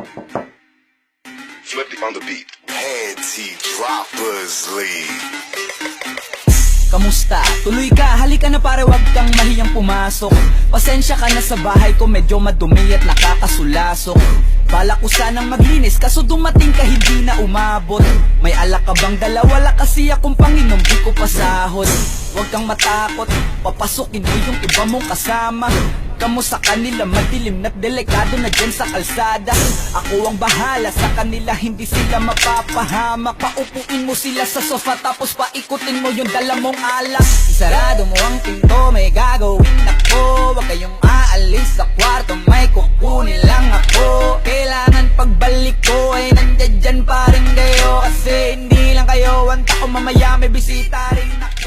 Flip it on the beat. Panty droppers league. Kamusta? Tuloy ka, halika na pare, wag kang mahiyang pumasok. Pasensya ka na sa bahay ko, medyo madumi at nakakasulasok. Bala ko sanang maglinis, kaso dumating ka hindi na umabot. May alak ka bang dala? Wala kasi akong panginom, di ko pasahod. Huwag kang matakot, papasukin mo yung iba mong kasama. Kamu sa kanila, madilim na't delikado na dyan sa kalsada. Ako ang bahala sa kanila, hindi sila mapapahamak. Paupuin mo sila sa sofa, tapos paikutin mo yung dala mong alak. Isarado mo ang pinto, may gagawin ako. Huwag kayong aalis sa kwarto, may kukunin lang ako. Kailangan pagbalik ko ay nandiyan dyan pa rin kayo. Kasi hindi lang kayo, anta ko mamaya may bisita rin ako.